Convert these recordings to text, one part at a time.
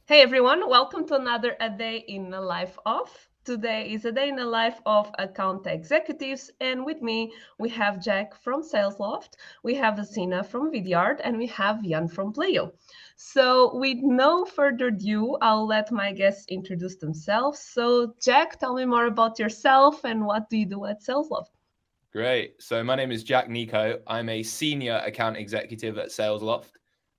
Hey everyone, welcome to another A Day in the Life of. Today is a day in the life of account executives, and with me we have Jack from SalesLoft, we have Asina from Vidyard, and we have Jan from Pleo. So, with no further ado, I'll let my guests introduce themselves. So, Jack, tell me more about yourself and what do you do at SalesLoft? Great. So my name is Jack Nico. I'm a senior account executive at SalesLoft,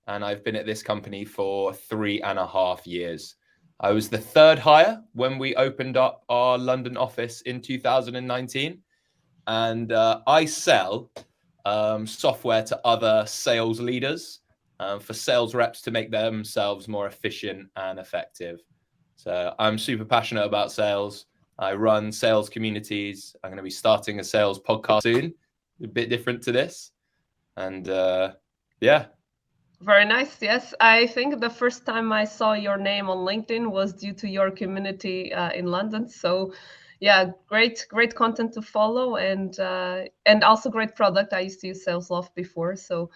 and I've been at this company for 3.5 years. I was the third hire when we opened up our London office in 2019, and I sell software to other sales leaders for sales reps to make themselves more efficient and effective. So I'm super passionate about sales. I run sales communities. I'm going to be starting a sales podcast soon, a bit different to this. And yeah. Very nice. Yes, I think the first time I saw your name on LinkedIn was due to your community in London. So, yeah, great content to follow, and also great product. I used to use SalesLoft before, so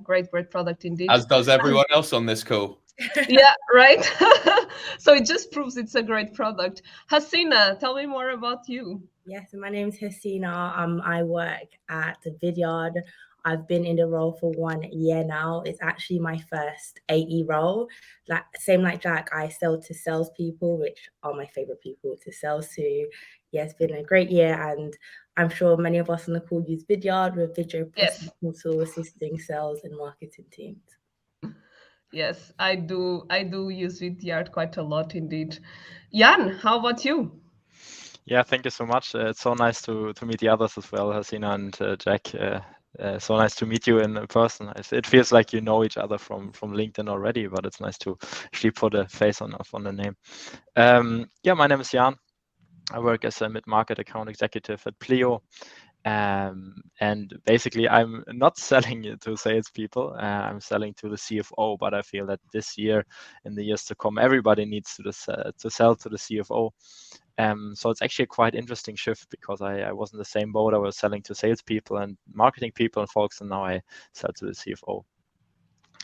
great product indeed. As does everyone else on this call. Yeah, right. So it just proves it's a great product. Hasina, tell me more about you. Yes, my name is Hasina. I work at the Vidyard. I've been in the role for 1 year now. It's actually my first AE role. Same like Jack, I sell to salespeople, which are my favorite people to sell to. Yeah, it's been a great year, and I'm sure many of us on the call use Vidyard with video processing tool assisting sales and marketing teams. Yes, I do. I do use Vidyard quite a lot indeed. Jan, how about you? Yeah, thank you so much. It's so nice to meet the others as well, Hasina and Jack. So nice to meet you in person. It feels like you know each other from LinkedIn already, but it's nice to actually put a face on the name. Yeah, my name is Jan. I work as a mid-market account executive at Pleo. And basically, I'm not selling it to salespeople. I'm selling to the CFO. But I feel that this year, in the years to come, everybody needs to sell to the CFO. So it's actually a quite interesting shift because I was in the same boat. I was selling to salespeople and marketing people and folks, and now I sell to the CFO.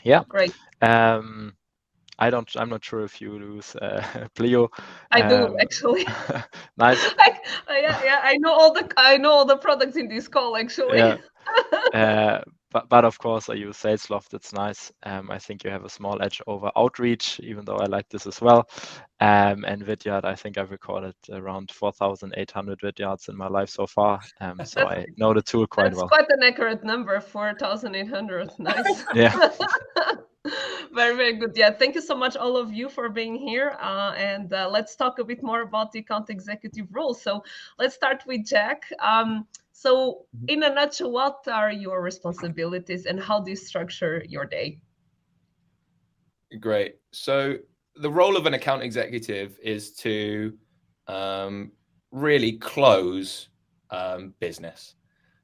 Yeah. Great. I'm not sure if you use Pleo. I do actually. Nice. Yeah. I know all the products in this call actually. Yeah. But of course, I use SalesLoft. It's nice. I think you have a small edge over Outreach, even though I like this as well. And Vidyard, I think I've recorded around 4,800 Vidyards in my life so far. So I know the tool quite well. That's quite an accurate number, 4,800. Nice. Yeah. Very good. Yeah, thank you so much, all of you, for being here. And let's talk a bit more about the account executive role. So let's start with Jack. So in a nutshell, what are your responsibilities and how do you structure your day? Great. So the role of an account executive is to really close business.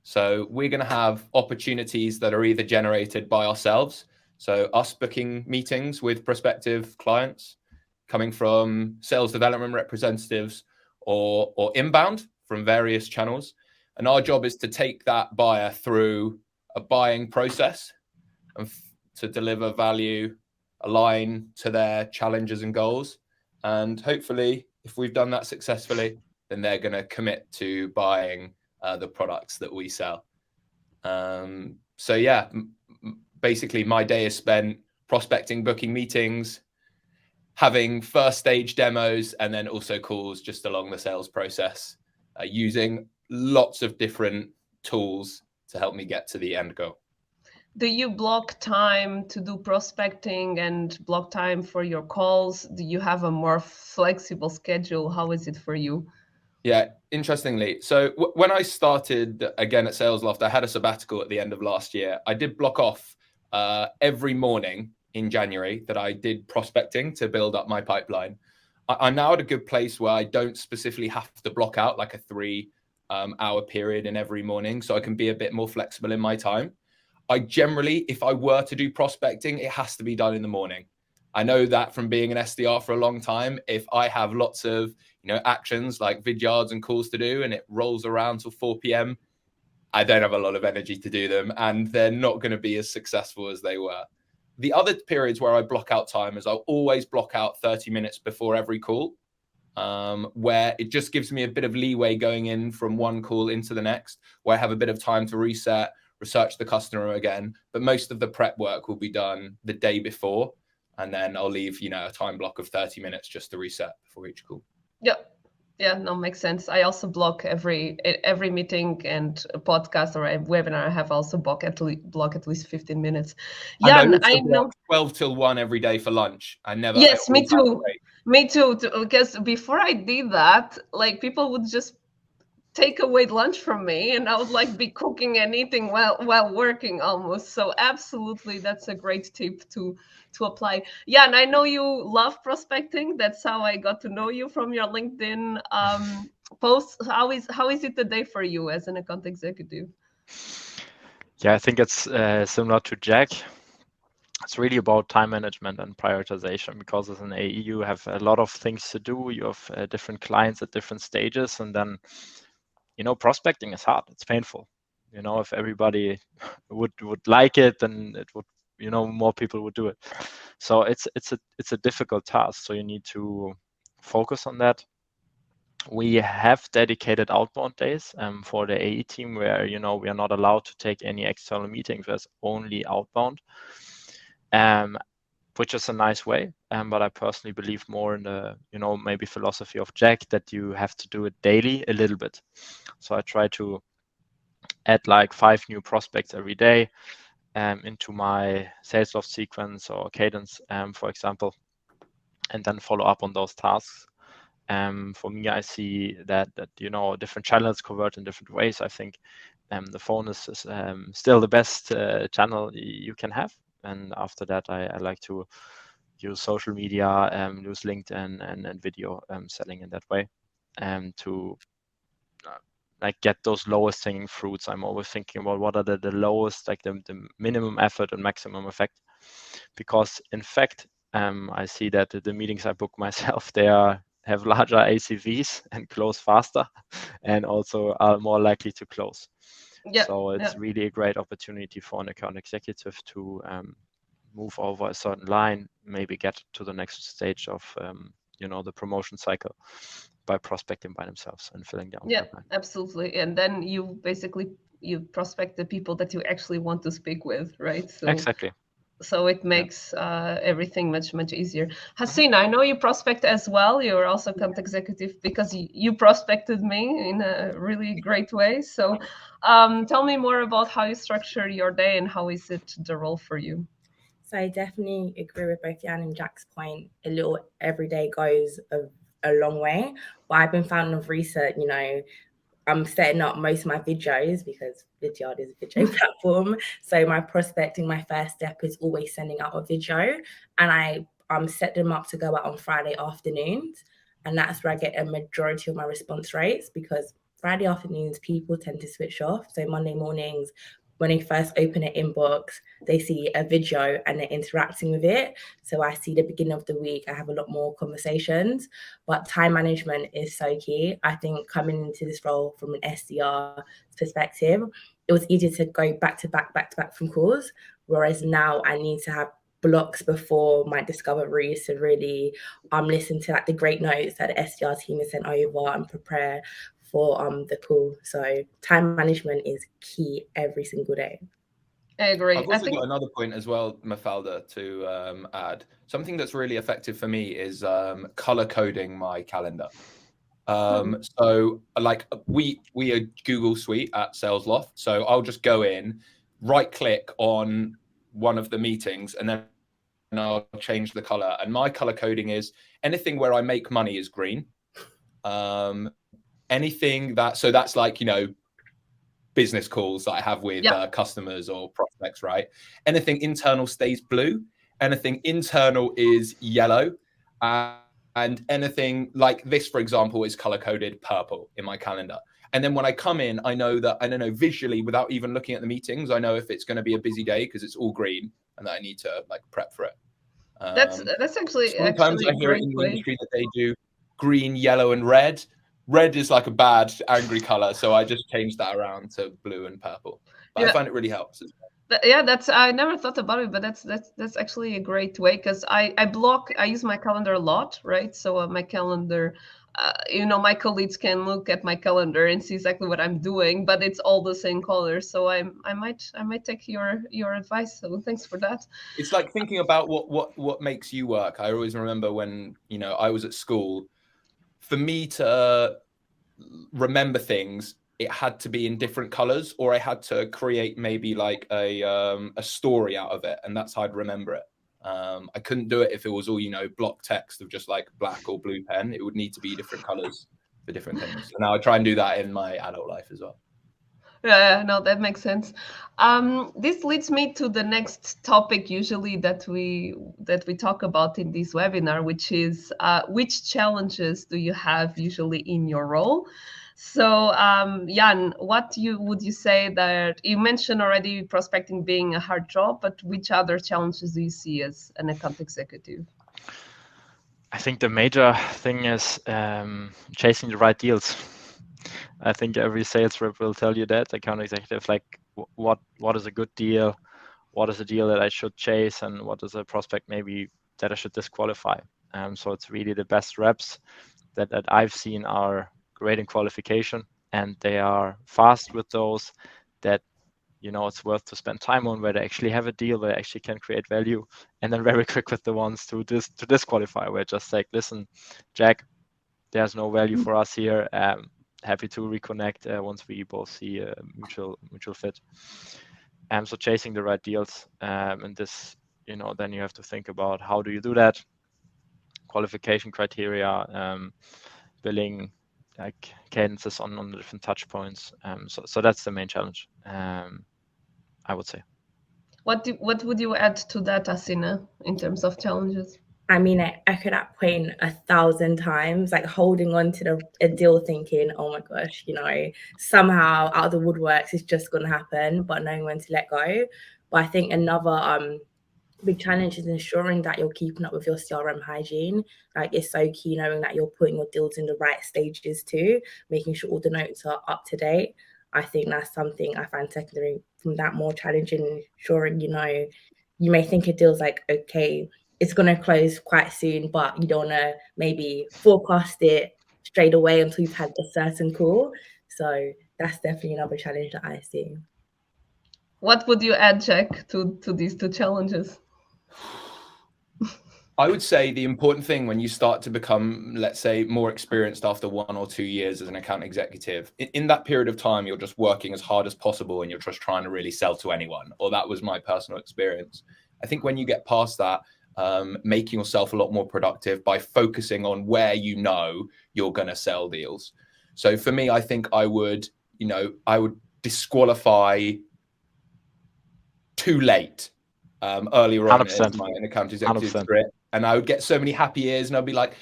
So we're going to have opportunities that are either generated by ourselves, so us booking meetings with prospective clients, coming from sales development representatives or inbound from various channels. And our job is to take that buyer through a buying process and to deliver value, align to their challenges and goals. And hopefully, if we've done that successfully, then they're going to commit to buying the products that we sell. So yeah, basically my day is spent prospecting, booking meetings, having first stage demos, and then also calls just along the sales process, using lots of different tools to help me get to the end goal. Do you block time to do prospecting and block time for your calls? Do you have a more flexible schedule? How is it for you? Yeah, interestingly. So when I started again at SalesLoft, I had a sabbatical at the end of last year. I did block off every morning in January that I did prospecting to build up my pipeline. I'm now at a good place where I don't specifically have to block out like a 3-hour period in every morning. So I can be a bit more flexible in my time. I generally, if I were to do prospecting, it has to be done in the morning. I know that from being an SDR for a long time, if I have lots of actions like vidyards and calls to do and it rolls around till 4 p.m., I don't have a lot of energy to do them and they're not going to be as successful as they were. The other periods where I block out time is I'll always block out 30 minutes before every call, where it just gives me a bit of leeway going in from one call into the next, where I have a bit of time to reset, research the customer again. But most of the prep work will be done the day before. And then I'll leave, a time block of 30 minutes just to reset before each call. Yep. Yeah, no, makes sense. I also block every meeting and a podcast or a webinar. I have also block at least 15 minutes. Yeah, I know 12 till 1 every day for lunch. Yes, me too. Me too. Because before I did that, like people would just take away lunch from me, and I would like be cooking and eating while working almost. So absolutely, that's a great tip to apply. Yeah, and I know you love prospecting. That's how I got to know you from your LinkedIn posts. How is it today for you as an account executive? Yeah, I think it's similar to Jack. It's really about time management and prioritization, because as an AE, you have a lot of things to do. You have different clients at different stages, and then prospecting is hard. It's painful. If everybody would like it, then it would, more people would do it. So it's a difficult task. So you need to focus on that. We have dedicated outbound days for the AE team where, we are not allowed to take any external meetings. There's only outbound, which is a nice way. But I personally believe more in the, maybe philosophy of Jack, that you have to do it daily a little bit. So I try to add like 5 new prospects every day into my Salesloft sequence or cadence, for example, and then follow up on those tasks. For me, I see that different channels convert in different ways. I think the phone is still the best channel you can have. And after that, I like to use social media, use LinkedIn and video selling in that way, to get those lowest hanging fruits. I'm always thinking about what are the lowest, like the minimum effort and maximum effect. Because in fact, I see that the meetings I book myself, they have larger ACVs and close faster, and also are more likely to close. Yeah, so it's really a great opportunity for an account executive to move over a certain line, maybe get to the next stage of the promotion cycle by prospecting by themselves and filling down. Yeah, absolutely. And then you prospect the people that you actually want to speak with, right? So exactly. So it makes everything much easier. Hasina, I know you prospect as well. You're also account executive because you prospected me in a really great way. So tell me more about how you structure your day and how is it the role for you? So I definitely agree with both Jan and Jack's point. A little every day goes a long way. But I've been found of recent, I'm setting up most of my videos because Vidyard is a video platform. So my prospecting, my first step is always sending out a video, and I set them up to go out on Friday afternoons. And that's where I get a majority of my response rates, because Friday afternoons, people tend to switch off. So Monday mornings, when they first open an inbox, they see a video and they're interacting with it. So I see the beginning of the week, I have a lot more conversations, but time management is so key. I think coming into this role from an SDR perspective, it was easier to go back to back from calls, whereas now I need to have blocks before my discoveries to really listen to the great notes that the SDR team has sent over and prepare for the call. So time management is key every single day. I agree. I've also got another point as well, Mafalda, to add. Something that's really effective for me is color coding my calendar. So like we are Google Suite at Salesloft. So I'll just go in, right click on one of the meetings, and then I'll change the color. And my color coding is anything where I make money is green. Anything so that's like, business calls that I have with customers or prospects, right? Anything internal stays blue. Anything internal is yellow. And anything like this, for example, is color-coded purple in my calendar. And then when I come in, I know visually, without even looking at the meetings, I know if it's going to be a busy day because it's all green and that I need to prep for it. That's actually sometimes I hear it in the industry that they do green, yellow, and red. Red is like a bad, angry color, so I just changed that around to blue and purple. But I find it really helps as well. Yeah, that's, I never thought about it, but that's actually a great way, because I use my calendar a lot, right? So my calendar, my colleagues can look at my calendar and see exactly what I'm doing, but it's all the same color. So I might take your advice. So thanks for that. It's like thinking about what makes you work. I always remember when I was at school. For me to remember things, it had to be in different colors, or I had to create maybe like a story out of it, and that's how I'd remember it. I couldn't do it if it was all block text of just like black or blue pen. It would need to be different colors for different things. So now I try and do that in my adult life as well. Yeah, no, that makes sense. This leads me to the next topic, usually that we talk about in this webinar, which is which challenges do you have usually in your role? So, Jan, what would you say that you mentioned already prospecting being a hard job, but which other challenges do you see as an account executive? I think the major thing is chasing the right deals. I think every sales rep will tell you that, account executive, like what is a good deal, what is a deal that I should chase, and what is a prospect maybe that I should disqualify. So it's really the best reps that I've seen are great in qualification, and they are fast with those that it's worth to spend time on, where they actually have a deal, where they actually can create value, and then very quick with the ones to disqualify, where just like, listen, Jack, there's no value for us here. Happy to reconnect once we both see a mutual fit. So chasing the right deals, and this, then you have to think about how do you do that, qualification criteria, billing, like cadences on the different touch points. So that's the main challenge, I would say. What would you add to that, Asina, in terms of challenges? I mean, I echo that point 1,000 times, like holding on to a deal thinking, oh my gosh, somehow out of the woodworks, it's just going to happen, but knowing when to let go. But I think another big challenge is ensuring that you're keeping up with your CRM hygiene. Like, it's so key knowing that you're putting your deals in the right stages too, making sure all the notes are up to date. I think that's something I find secondary from that more challenging, ensuring, you may think a deal's like, okay, it's going to close quite soon, but you don't want to maybe forecast it straight away until you've had a certain call. So that's definitely another challenge that I see. What would you add, Jack, to these two challenges? I would say the important thing when you start to become, let's say, more experienced after 1 or 2 years as an account executive, in that period of time, you're just working as hard as possible and you're just trying to really sell to anyone. Or that was my personal experience. I think when you get past that, making yourself a lot more productive by focusing on where you're going to sell deals. So for me, I think I would disqualify too late earlier on 100%. in my account executive career. And I would get so many happy ears and I'd be like,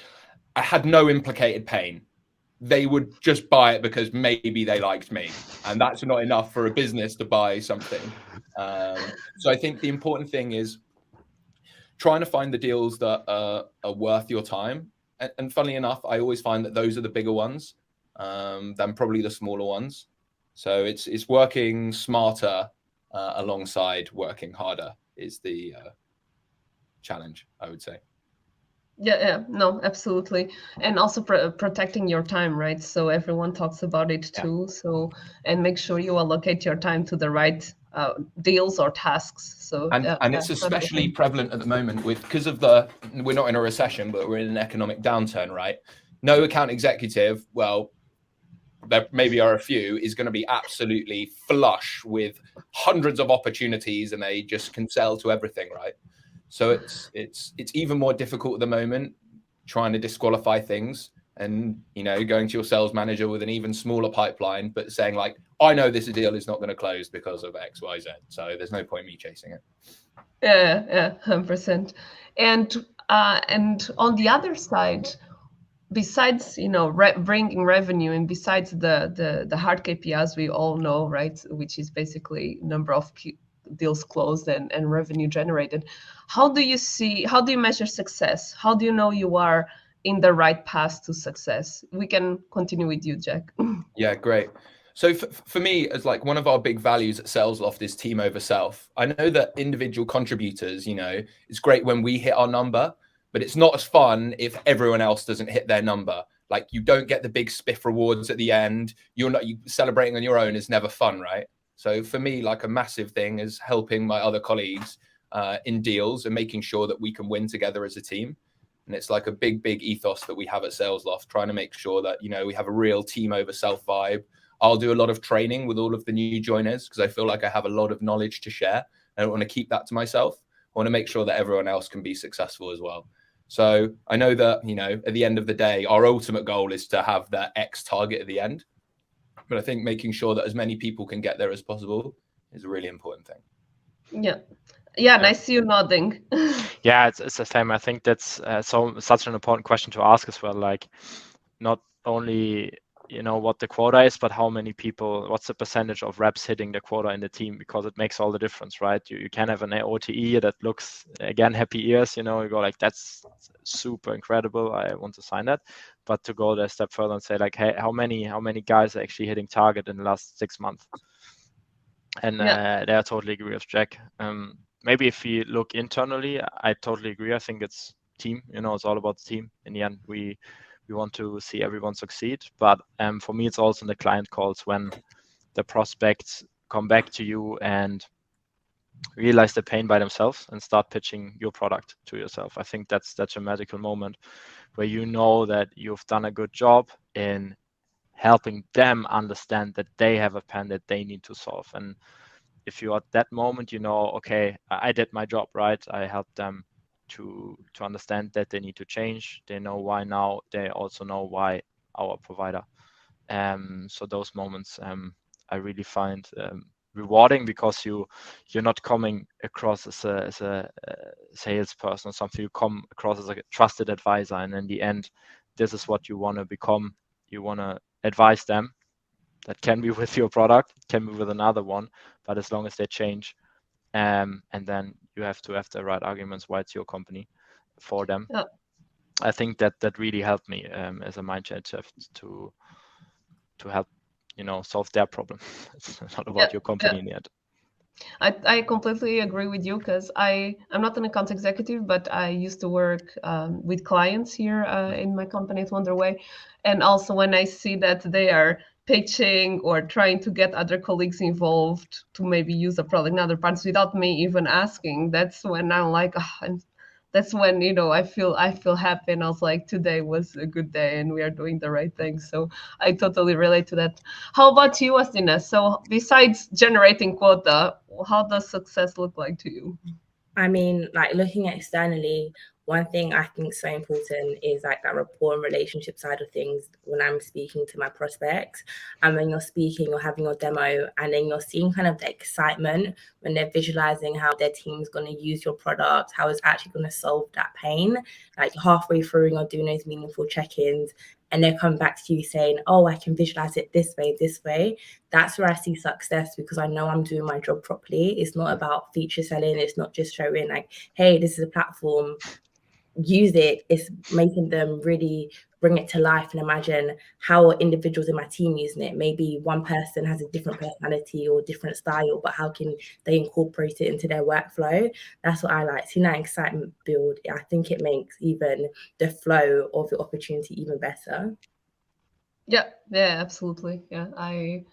I had no implicated pain. They would just buy it because maybe they liked me. And that's not enough for a business to buy something. So I think the important thing is trying to find the deals that are worth your time. And funnily enough, I always find that those are the bigger ones than probably the smaller ones. So it's working smarter alongside working harder is the challenge, I would say. Yeah, no, absolutely. And also protecting your time, right? So everyone talks about it too. Yeah. So, and make sure you allocate your time to the right deals or tasks. So, and it's especially prevalent at the moment because of we're not in a recession, but we're in an economic downturn, right? No account executive, well, there maybe are a few, is going to be absolutely flush with hundreds of opportunities and they just can sell to everything, right? So it's even more difficult at the moment trying to disqualify things and, going to your sales manager with an even smaller pipeline, but saying like, I know this deal is not going to close because of X, Y, Z. So there's no point in me chasing it. Yeah, 100%. And on the other side, besides, bringing revenue and besides the hard KPIs we all know, right, which is basically number of deals closed and revenue generated, how do you measure success? How do you know you are in the right path to success? We can continue with you, Jack. Yeah, great. So for me, as like one of our big values at SalesLoft is team over self. I know that individual contributors, you know, it's great when we hit our number, but it's not as fun if everyone else doesn't hit their number. Like you don't get the big spiff rewards at the end. You celebrating on your own is never fun, right? So for me, like a massive thing is helping my other colleagues in deals and making sure that we can win together as a team. And it's like a big ethos that we have at SalesLoft, trying to make sure that, you know, we have a real team over self vibe. I'll do a lot of training with all of the new joiners because I feel like I have a lot of knowledge to share. I don't want to keep that to myself. I want to make sure that everyone else can be successful as well. So I know that, you know, at the end of the day, our ultimate goal is to have that X target at the end. But I think making sure that as many people can get there as possible is a really important thing. Yeah, and I see you nodding. Yeah, it's the same. I think that's such an important question to ask as well. Like, not only, you know, what the quota is, but how many people, what's the percentage of reps hitting the quota in the team, because it makes all the difference, right? You can have an OTE that looks, again, happy ears, you know, you go like, that's super incredible, I want to sign that. But to go there a step further and say like, hey, how many guys are actually hitting target in the last 6 months? And there I totally agree with Jack. Maybe if you look internally, I totally agree. I think it's team, you know, it's all about the team. In the end, we want to see everyone succeed. But for me, it's also in the client calls when the prospects come back to you and realize the pain by themselves and start pitching your product to yourself. I think that's a magical moment where you know that you've done a good job in helping them understand that they have a pain that they need to solve. And if you're at that moment, you know, okay, I did my job, right? I helped them to understand that they need to change. They know why now. They also know why our provider. So those moments I really find rewarding, because you're not coming across as a salesperson or something. You come across as a trusted advisor, and in the end, this is what you want to become. You want to advise them. That can be with your product, can be with another one, but as long as they change, and then you have to have the right arguments why it's your company for them. Yeah. I think that really helped me as a mindset shift to help, you know, solve their problem. It's not about your company in the end. I completely agree with you, because I'm not an account executive, but I used to work with clients here in my company at Wonderway. And also when I see that they are pitching or trying to get other colleagues involved to maybe use a product in other parts without me even asking, that's when I'm like, that's when, you know, I feel happy, and I was like, today was a good day and we are doing the right thing. So I totally relate to that. How about you, Astina? So besides generating quota, how does success look like to you? I mean, like looking externally, one thing I think is so important is like that rapport and relationship side of things when I'm speaking to my prospects. And when you're speaking or having your demo, and then you're seeing kind of the excitement when they're visualizing how their team's going to use your product, how it's actually going to solve that pain. Like halfway through, you're doing those meaningful check-ins, and they come back to you saying, oh, I can visualize it this way. That's where I see success, because I know I'm doing my job properly. It's not about feature selling. It's not just showing like, hey, this is a platform, use it. It's making them really bring it to life and imagine how individuals in my team using it. Maybe one person has a different personality or different style, but how can they incorporate it into their workflow? That's what I like. Seeing that excitement build, I think it makes even the flow of the opportunity even better. Yeah, absolutely. Yeah, I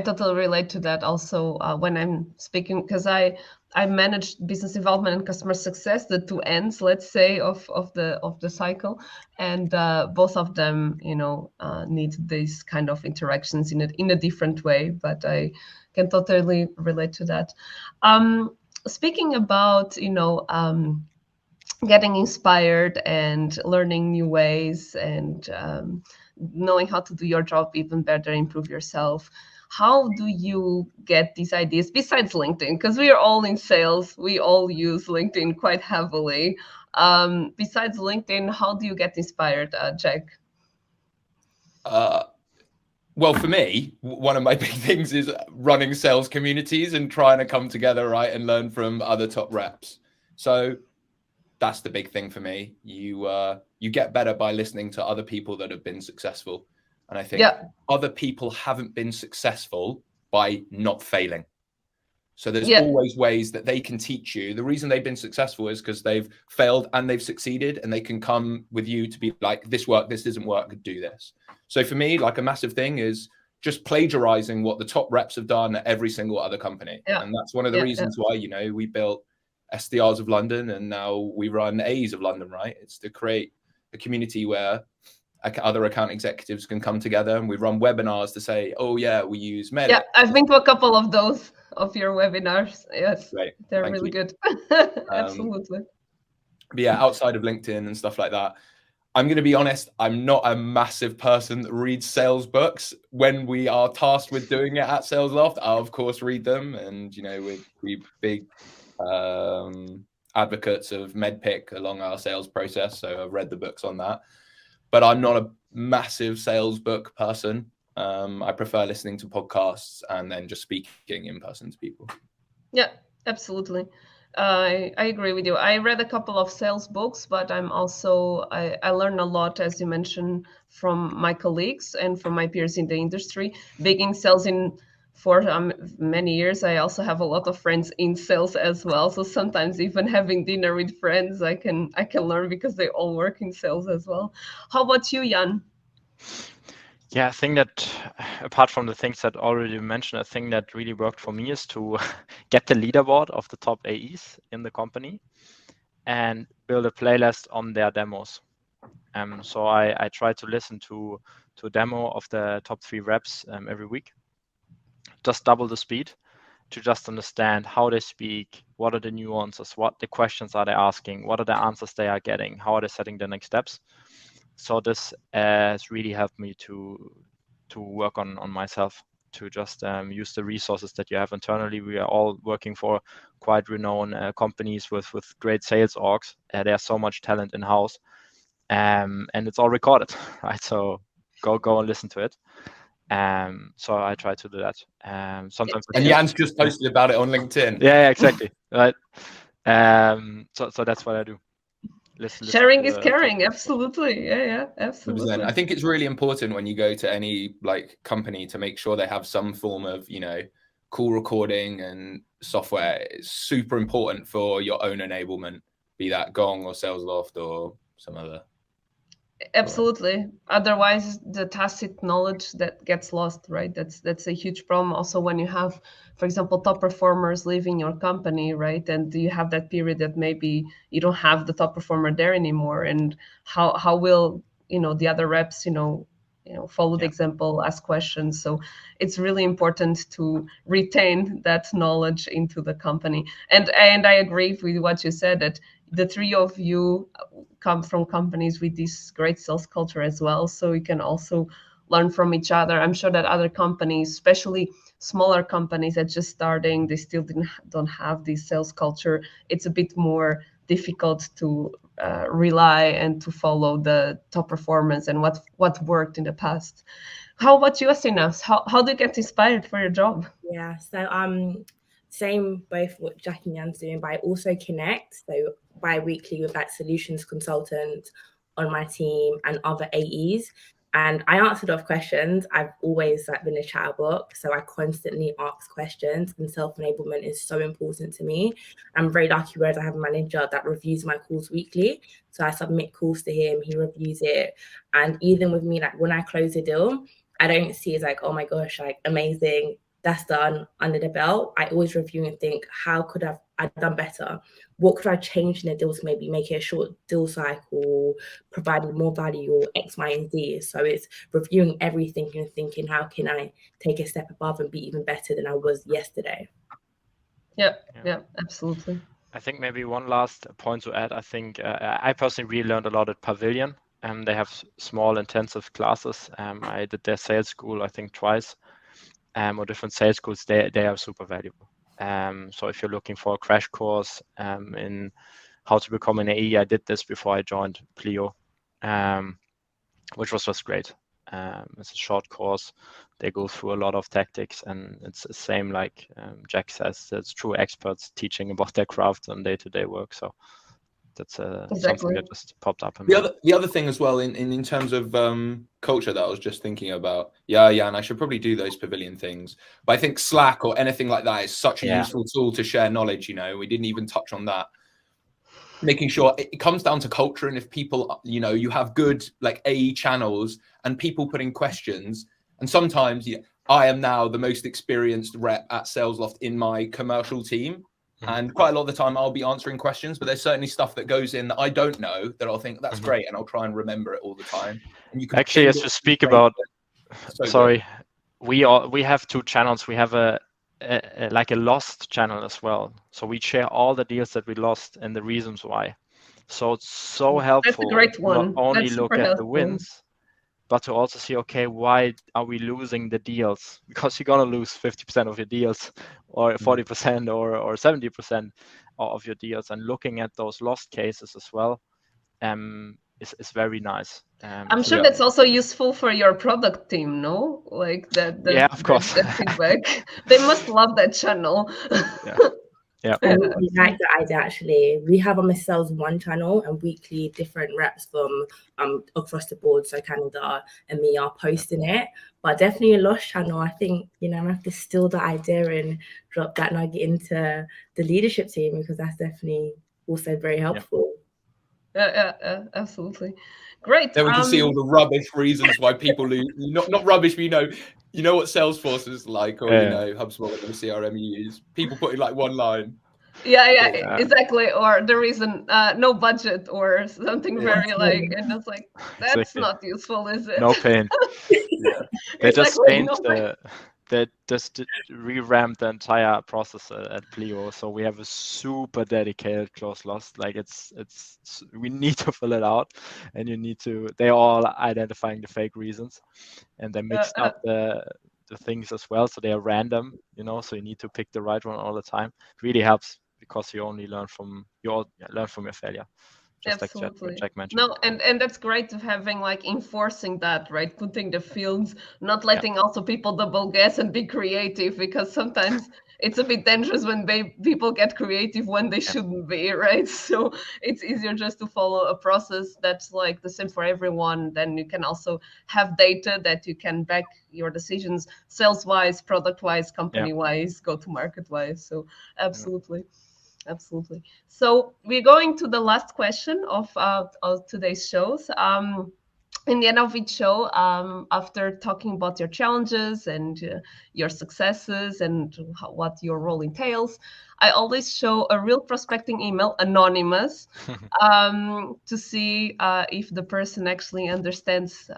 totally relate to that also when I'm speaking, because I manage business development and customer success, the two ends, let's say, of the cycle, and both of them, you know, need these kind of interactions in a different way. But I can totally relate to that. Speaking about, you know, getting inspired and learning new ways and knowing how to do your job even better, improve yourself. How do you get these ideas besides LinkedIn? Because we are all in sales, we all use LinkedIn quite heavily. Besides LinkedIn, how do you get inspired, Jack? Well, for me, one of my big things is running sales communities and trying to come together, right, and learn from other top reps. So that's the big thing for me. You get better by listening to other people that have been successful. And I think other people haven't been successful by not failing. So there's always ways that they can teach you. The reason they've been successful is because they've failed and they've succeeded, and they can come with you to be like, this worked, this doesn't work, do this. So for me, like a massive thing is just plagiarizing what the top reps have done at every single other company. And that's one of the reasons why, you know, we built SDRs of London and now we run A's of London, right? It's to create a community where other account executives can come together, and we run webinars to say, oh yeah, we use Medic. Yeah, I've been to a couple of those of your webinars. Yes, great. They're Thank really you. good. Absolutely. But yeah, outside of LinkedIn and stuff like that, I'm going to be honest, I'm not a massive person that reads sales books. When we are tasked with doing it at Sales Loft, I'll of course read them, and you know, we're big advocates of MedPick along our sales process, so I've read the books on that. But I'm not a massive sales book person. I prefer listening to podcasts and then just speaking in person to people. Yeah, absolutely. I agree with you. I read a couple of sales books, but I learn a lot, as you mentioned, from my colleagues and from my peers in the industry. Being in sales for many years, I also have a lot of friends in sales as well. So sometimes even having dinner with friends, I can learn because they all work in sales as well. How about you, Jan? Yeah, I think that apart from the things that already mentioned, a thing that really worked for me is to get the leaderboard of the top AEs in the company and build a playlist on their demos. So I try to listen to a demo of the top 3 reps every week. Just double the speed to just understand how they speak, what are the nuances, what the questions are they asking, what are the answers they are getting, how are they setting the next steps. So this has really helped me to work on myself, to just use the resources that you have internally. We are all working for quite renowned companies with great sales orgs. There's so much talent in house, and it's all recorded, right? So go and listen to it. So I try to do that. Sometimes. And Jan's just posted about it on LinkedIn. Yeah, exactly. Right. So that's what I do. Listen Sharing is caring. Absolutely. Yeah, absolutely. 100%. I think it's really important when you go to any like company to make sure they have some form of, you know, call recording and software. It's super important for your own enablement, be that Gong or Sales Loft or some other. Absolutely. Otherwise, the tacit knowledge that gets lost, right? That's a huge problem. Also, when you have, for example, top performers leaving your company, right? And you have that period that maybe you don't have the top performer there anymore. And how will, you know, the other reps, follow the example, ask questions. So it's really important to retain that knowledge into the company. And I agree with what you said, that the 3 of you come from companies with this great sales culture as well. So you can also learn from each other. I'm sure that other companies, especially smaller companies that just starting, they still don't have this sales culture. It's a bit more difficult to rely and to follow the top performance and what worked in the past. How about you, Asina? How do you get inspired for your job? Yeah, so same both what Jack and Jan's doing, but I also connect so bi-weekly with that solutions consultant on my team and other AEs. And I answered off questions. I've always been a chatterbox, so I constantly ask questions, and self-enablement is so important to me. I'm very lucky whereas I have a manager that reviews my calls weekly. So I submit calls to him, he reviews it. And even with me, like when I close a deal, I don't see it as like, oh my gosh, like amazing, that's done under the belt. I always review and think, how could I done better? What could I change in the deal to maybe make it a short deal cycle, provide more value, or X, Y, and Z? So it's reviewing everything and thinking, how can I take a step above and be even better than I was yesterday? Yeah, absolutely. I think maybe one last point to add. I think I personally really learned a lot at Pavilion. They have small intensive classes. I did their sales school, I think twice. Or different sales schools, they are super valuable. So if you're looking for a crash course in how to become an AE, I did this before I joined Pleo, which was just great. It's a short course. They go through a lot of tactics, and it's the same like Jack says, it's true experts teaching about their craft and day-to-day work. So That's something Exactly. that just popped up. The other thing as well in terms of culture that I was just thinking about. Yeah, and I should probably do those pavilion things. But I think Slack or anything like that is such a useful tool to share knowledge. We didn't even touch on that. Making sure it comes down to culture, and if people, you have good like AE channels and people putting questions, and sometimes I am now the most experienced rep at SalesLoft in my commercial team, and quite a lot of the time I'll be answering questions, but there's certainly stuff that goes in that I don't know that I'll think that's great, and I'll try and remember it all the time. And you can actually, as you speak about, sorry, we have two channels. We have a lost channel as well. So we share all the deals that we lost and the reasons why. So it's so helpful. That's a great one. Not only look at the wins, but to also see, okay, why are we losing the deals? Because you're gonna lose 50% of your deals, or 40%, or 70% of your deals, and looking at those lost cases as well is very nice. I'm sure that's also useful for your product team, no? Like that. Yeah, of course. That feedback. They must love that channel. Yeah. We like the idea actually. We have on the Sales One channel and weekly different reps from across the board, so Canada and me are posting it. But definitely a lost channel. I think I have to steal the idea and drop that nugget into the leadership team, because that's definitely also very helpful. Yeah, absolutely. Great. Then we can see all the rubbish reasons why people lose. Not rubbish, but you know what Salesforce is like, or HubSpot, whatever CRM you use. People putting like one line. Yeah, exactly. Or the reason no budget or something very like, and it's like that's not useful, is it? No pain. They just changed they just revamped the entire process at Pleo, so we have a super dedicated close loss. Like it's we need to fill it out, and they're all identifying the fake reasons, and they mixed up the things as well, so they are random, so you need to pick the right one all the time. It really helps, because you only learn from your failure. Just absolutely. like Jack mentioned. No, and that's great to having like enforcing that, right? Putting the fields, not letting also people double guess and be creative, because sometimes it's a bit dangerous when people get creative when they shouldn't be, right? So it's easier just to follow a process that's like the same for everyone. Then you can also have data that you can back your decisions, sales-wise, product-wise, company-wise, go-to-market-wise. So absolutely. Absolutely. So we're going to the last question of today's shows. In the end of each show, after talking about your challenges and your successes and what your role entails, I always show a real prospecting email, anonymous, to see if the person actually understands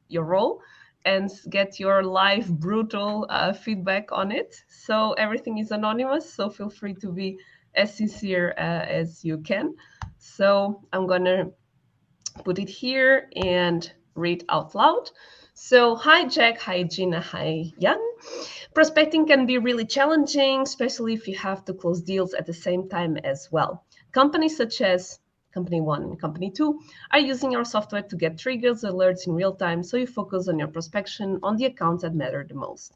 your role, and get your live brutal feedback on it. So everything is anonymous, so feel free to be as sincere as you can. So I'm gonna put it here and read out loud. So hi Jack, hi Gina, hi Jan. Prospecting can be really challenging, especially if you have to close deals at the same time as well. Companies such as Company 1 and Company 2 are using our software to get triggers, alerts in real time, so you focus on your prospection on the accounts that matter the most.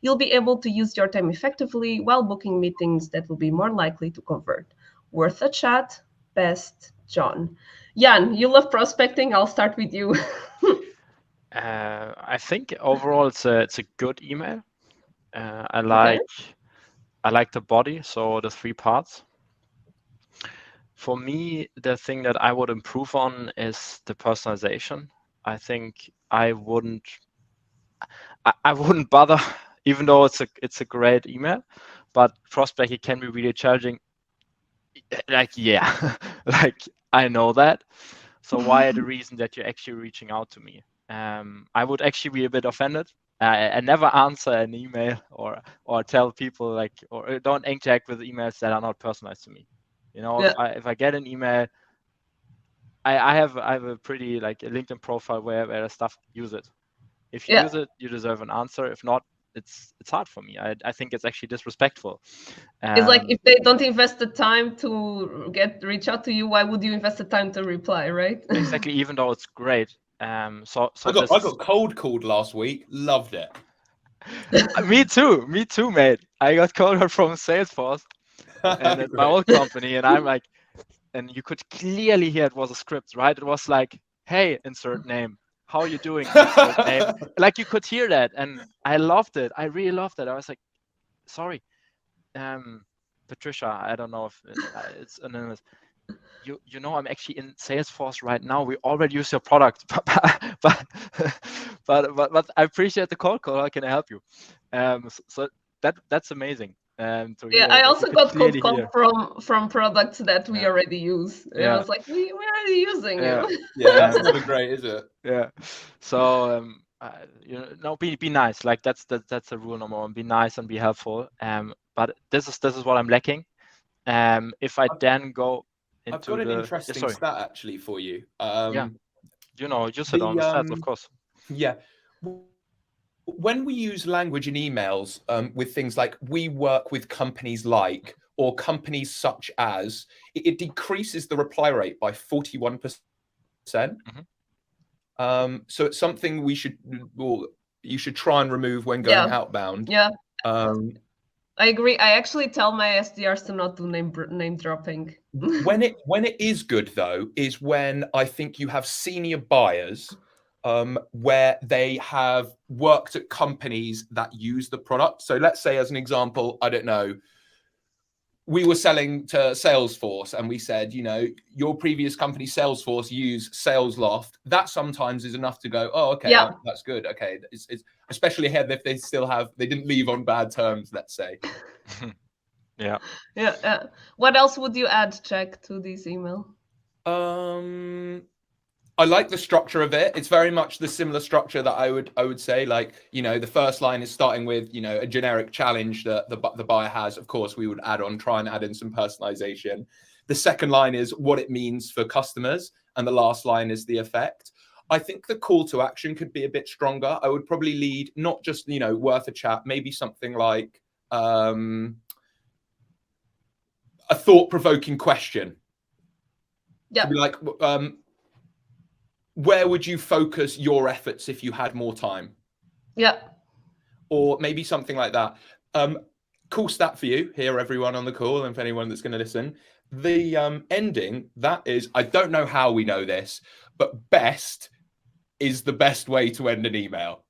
You'll be able to use your time effectively while booking meetings that will be more likely to convert. Worth a chat. Best, John. Jan, you love prospecting. I'll start with you. I think overall it's a good email. I like the body, so the 3 parts. For me, the thing that I would improve on is the personalization. I think I wouldn't bother, even though it's a great email, but prospecting can be really challenging. Like, like I know that. So why are the reason that you're actually reaching out to me? I would actually be a bit offended. I never answer an email or tell people or don't interact with emails that are not personalized to me. If I get an email, I have a pretty a LinkedIn profile where the stuff, use it. If you use it, you deserve an answer. If not, it's hard for me. I think it's actually disrespectful. It's like if they don't invest the time to reach out to you, why would you invest the time to reply, right? Exactly, even though it's great. I got cold called last week. Loved it. Me too, mate. I got called from Salesforce and at my old company, and I'm like, and you could clearly hear it was a script, right? It was like, hey, insert name. How are you doing? Insert name. Like, you could hear that, and I loved it. I really loved it. I was like, sorry, Patricia, I don't know if it's anonymous. You know, I'm actually in Salesforce right now. We already use your product, but I appreciate the call. How can I help you? So that's amazing. Yeah, I also got cold call from products that we already use. It was like, we're already using you. Yeah, that's never great, is it? Yeah. So be nice. Like that's a rule number one. Be nice and be helpful. But this is what I'm lacking. If I then go into I've got an interesting stat actually for you. Yeah, you said on the stats, of course. Yeah. When we use language in emails with things like "we work with companies like" or "companies such as," it decreases the reply rate by 41%. So it's something you should try and remove when going outbound. Yeah. I agree. I actually tell my SDRs to not do name dropping. When it is good though, is when I think you have senior buyers where they have worked at companies that use the product. So let's say, as an example, I don't know, we were selling to Salesforce and we said, your previous company Salesforce use SalesLoft. That sometimes is enough to go, oh, okay, that's good. Okay, it's especially ahead if they didn't leave on bad terms, let's say. Yeah. What else would you add, Jack, to this email? I like the structure of it. It's very much the similar structure that I would say, like, the first line is starting with, a generic challenge that the buyer has. Of course, we would try and add in some personalization. The second line is what it means for customers. And the last line is the effect. I think the call to action could be a bit stronger. I would probably lead not just, worth a chat, maybe something like a thought-provoking question. Yeah. To be like, where would you focus your efforts if you had more time? Yeah. Or maybe something like that. Cool stat for you here, everyone on the call, and for anyone that's going to listen. The ending, that is, I don't know how we know this, but best is the best way to end an email.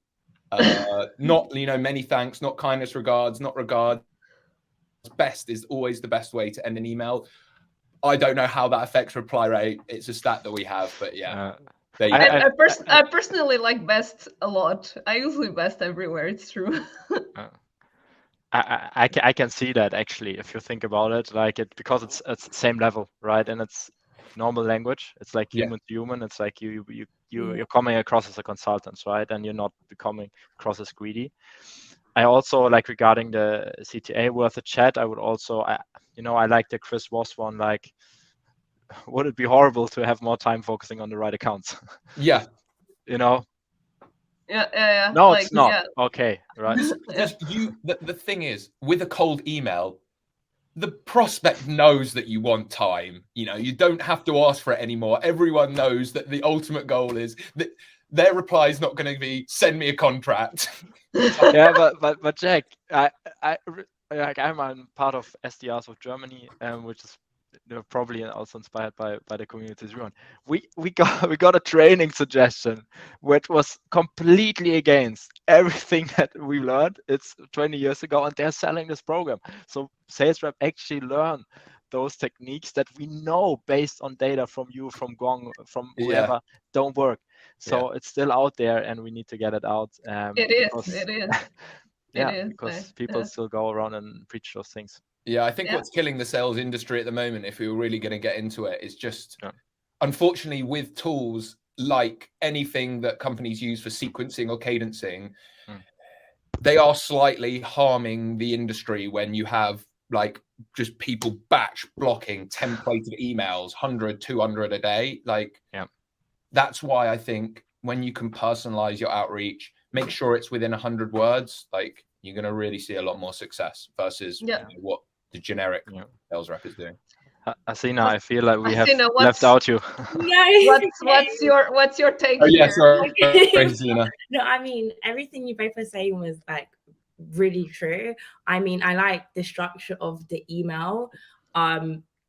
Not, many thanks, not kindness, regards, not regards. Best is always the best way to end an email. I don't know how that affects reply rate. It's a stat that we have, but yeah. I personally like best a lot. I usually best everywhere. It's true. I can see that actually, if you think about it, like because it's same level, right? And it's normal language. It's like human to human. It's like you're coming across as a consultant, right? And you're not becoming across as greedy. I also like, regarding the CTA worth a chat, I would also, I like the Chris Voss one, like, would it be horrible to have more time focusing on the right accounts? Yeah. Yeah. No, like, it's not. Yeah. Okay, right. The thing is, with a cold email, the prospect knows that you want time. You don't have to ask for it anymore. Everyone knows that the ultimate goal is that their reply is not going to be "send me a contract." Yeah, but Jack, I'm part of SDRs of Germany, which is probably also inspired by the community zero. We got a training suggestion which was completely against everything that we learned. It's 20 years ago, and they're selling this program. So sales rep actually learn those techniques that we know based on data from you, from Gong, from whoever, don't work. So it's still out there, and we need to get it out. It is. Because people still go around and preach those things. Yeah, I think what's killing the sales industry at the moment, if we were really going to get into it, is just, unfortunately, with tools like anything that companies use for sequencing or cadencing, they are slightly harming the industry when you have like just people batch blocking templated emails, 100, 200 a day. Like, that's why I think when you can personalize your outreach, make sure it's within 100 words, like you're going to really see a lot more success versus what the generic sales rep is doing. Asina, I feel like we have left out you. What's your take? Oh yeah, sorry. Asina. No, I mean, everything you both were saying was like really true. I mean, I like the structure of the email.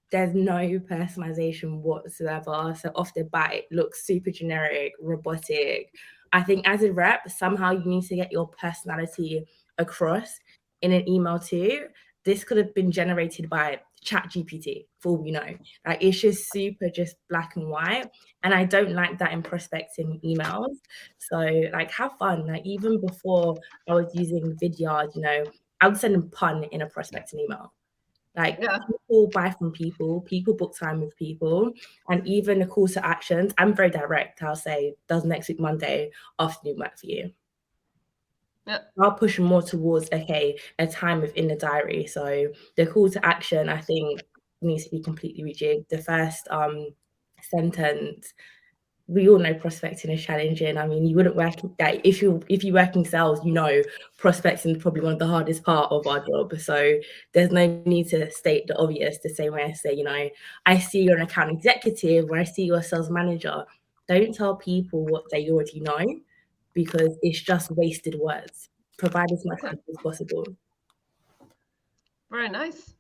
there's no personalization whatsoever. So off the bat, it looks super generic, robotic. I think as a rep, somehow you need to get your personality across in an email too. This could have been generated by ChatGPT, for all we know. Like, it's just super just black and white. And I don't like that in prospecting emails. So like, have fun. Like, even before I was using Vidyard, you know, I would send a pun in a prospecting email. Like, people buy from people, people book time with people, and even the call to actions, I'm very direct. I'll say, does next week Monday afternoon work for you? Yeah. I'll push more towards, okay, a time within the diary. So the call to action, I think, needs to be completely rejigged. The first sentence, we all know prospecting is challenging. I mean, you wouldn't work that if you work in sales, you know, prospecting is probably one of the hardest part of our job. So there's no need to state the obvious the same way I say, you know, I see you're an account executive, or I see you're a sales manager. Don't tell people what they already know, because it's just wasted words. Provide as much as possible. Very nice.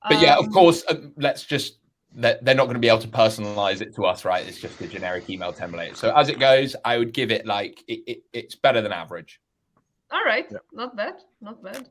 But yeah, of course, let's just, they're not going to be able to personalize it to us, right? It's just a generic email template. So as it goes, I would give it like, it's better than average. All right. Yeah. Not bad. Not bad.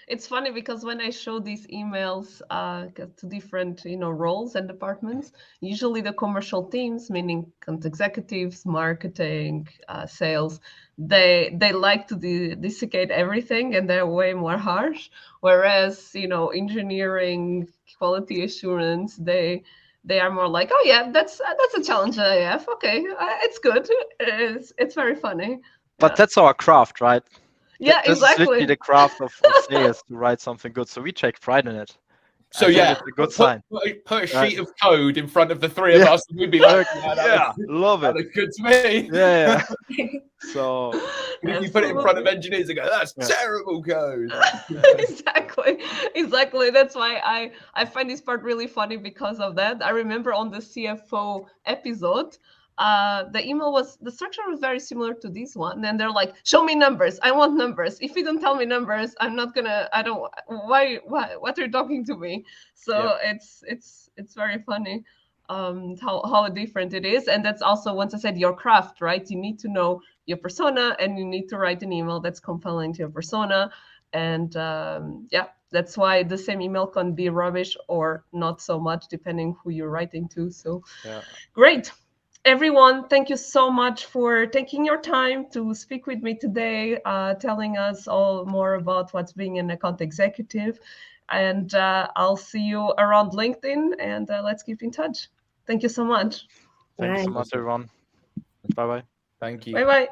It's funny because when I show these emails to different, you know, roles and departments, usually the commercial teams, meaning account executives, marketing, sales, they like to dissecate everything, and they're way more harsh. Whereas, you know, engineering, quality assurance, they are more like, oh yeah, that's a challenge that I have. Okay, it's good. It's very funny. But that's our craft, right? Yeah, this exactly. is literally the craft of sales to write something good. So we take pride in it. So yeah, it's a good sign. Put a sheet of code in front of the three of us, and we'd be like, yeah, love it. That looks good to me. Yeah. So if you put it in front of engineers, they go, that's terrible code. Exactly. That's why I find this part really funny because of that. I remember on the CFO episode, the structure was very similar to this one, and they're like, show me numbers, I want numbers. If you don't tell me numbers, what are you talking to me? So it's very funny how different it is. And that's also, once I said, your craft, right? You need to know your persona, and you need to write an email that's compelling to your persona. And that's why the same email can be rubbish or not so much, depending who you're writing to. So great. Everyone, thank you so much for taking your time to speak with me today, telling us all more about what's being an account executive. And I'll see you around LinkedIn, and let's keep in touch. Thank you so much. Thanks so much, everyone. Bye-bye. Thank you. Bye-bye.